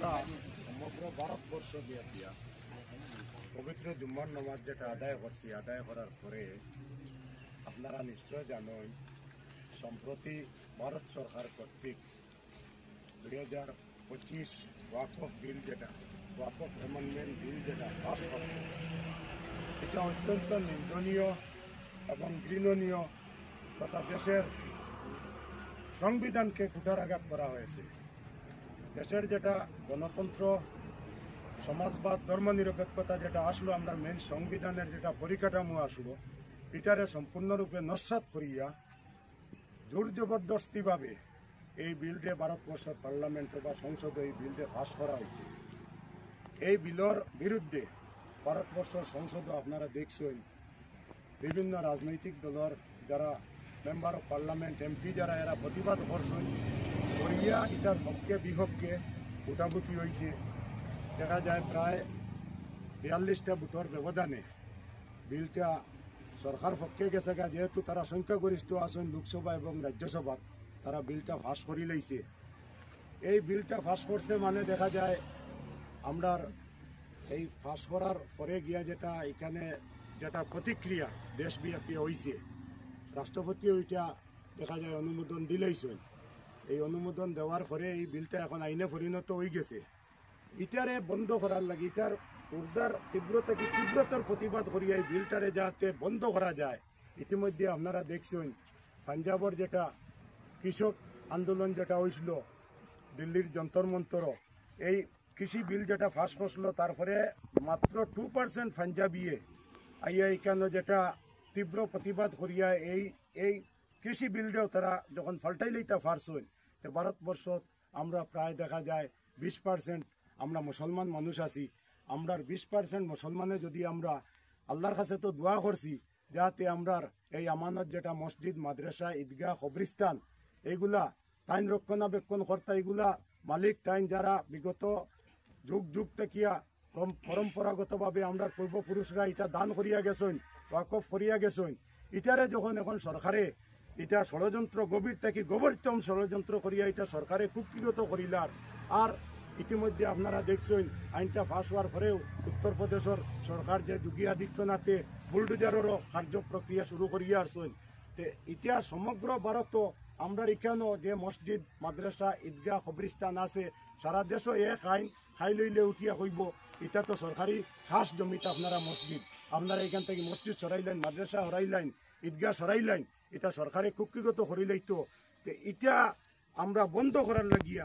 আপনারা সমগ্র ভারতবর্ষ দিয়া পবিত্র জুম্মার নামাজ যেটা আদায় করছি, আদায় করার পরে আপনারা নিশ্চয় জানেন সম্প্রতি ভারত সরকার কর্তৃক 2025 ওয়াকফ বিল যেটা ওয়াকফ অ্যামেন্ডমেন্ট বিল যেটা পাস করছে, এটা অত্যন্ত নিন্দনীয় এবং ঘৃণনীয় তথা দেশের সংবিধানকে কুঠারাঘাত করা হয়েছে। দেশের যেটা গণতন্ত্র, সমাজবাদ, ধর্মনিরপেক্ষতা যেটা আসলো, আমরা মেন সংবিধানের যেটা পরিকাঠামো আসলো, এটারে সম্পূর্ণরূপে নস্যাৎ করিয়া জোর জবরদস্তিভাবে এই বিলটে ভারতবর্ষের পার্লামেন্ট বা সংসদে এই বিলটে পাস করা হয়েছে। এই বিলের বিরুদ্ধে ভারতবর্ষের সংসদে আপনারা দেখছেন বিভিন্ন রাজনৈতিক দলের যারা মেম্বার অফ পার্লামেন্ট, এমপি যারা এরা প্রতিবাদ করছেন, করিয়া এটার পক্ষে বিপক্ষে ভোটাভুটি হয়েছে। দেখা যায় প্রায় 42টা ভোটের ব্যবধানে বিলটা সরকার পক্ষে গেছে, যেহেতু তারা সংখ্যাগরিষ্ঠ আছেন লোকসভা এবং রাজ্যসভা, তারা বিলটা পাস করে লইছে। এই বিলটা পাস করছে মানে দেখা যায় আমরা এই পাস করার পরে গিয়া যেটা এখানে যেটা প্রতিক্রিয়া দেশব্যাপী হয়েছে, রাষ্ট্রপতিও এটা দেখা যায় অনুমোদন দিলেইছেন। এই অনুমোদন দেওয়ার পরে এই বিলটা এখন আইনে পরিণত হয়ে গেছে। ইটারে বন্ধ করার লাগে, ইটার উর্দার তীব্রতার প্রতিবাদ করিয়া এই বিলটারে যাতে বন্ধ করা যায়। ইতিমধ্যে আপনারা দেখছেন পাঞ্জাবর যেটা কৃষক আন্দোলন যেটা হয়েছিল দিল্লির যন্তর মন্তর, এই কৃষি বিল যেটা পাস করছিল, তারপরে মাত্র 2% পাঞ্জাবিয়ে আইয়া এখানে যেটা তীব্র প্রতিবাদ করিয়া এই কৃষি বিলটাও তারা যখন ফাল্টাইলেইতা পারছেন, তো ভারতবর্ষ আমরা প্রায় দেখা যায় 20% আমরা মুসলমান মানুষ আছি। আমরার 20% মুসলমানে যদি আমরা আল্লাহর কাছে তো দোয়া করছি যাতে আমরার এই আমানত যেটা মসজিদ, মাদ্রাসা, ঈদগাহ, কবরিস্তান, এইগুলা তাইন রক্ষণাবেক্ষণ কর্তা, এগুলা মালিক তাইন যারা বিগত যুগ যুগ থেকিয়া পরম্পরাগতভাবে আমরা পূর্বপুরুষরা এটা দান করিয়া গেছেন, ওয়াকফ করিয়া গেছেন। এটারে যখন এখন সরকারে এটা ষড়যন্ত্র গভীর থেকে গভীরতম ষড়যন্ত্র করিয়া এটা সরকারে কুক্ষিগত করিলার। আর ইতিমধ্যে আপনারা দেখছেন আইনটা পাস হওয়ার পরেও উত্তরপ্রদেশের সরকার যে যোগী আদিত্যনাথে বুলডোজারেরও কার্য প্রক্রিয়া শুরু করিয়া আসছেন। এটা সমগ্র ভারত আমরা এখানেও যে মসজিদ, মাদ্রাসা, ঈদগাহ, কবরিস্তান আছে, সারা দেশও এক আইন খাই লইলে উঠিয়া হইব। এটা তো সরকারি খাস জমিটা আপনারা মসজিদ, আপনারা এখান থেকে মসজিদ সরাইলেন, মাদ্রাসা হরাইলেন, ঈদগাহ সরাইলেন, এটা সরকারে কুক্ষিগত করিলেই তো এটা আমরা বন্ধ করার লাগিয়া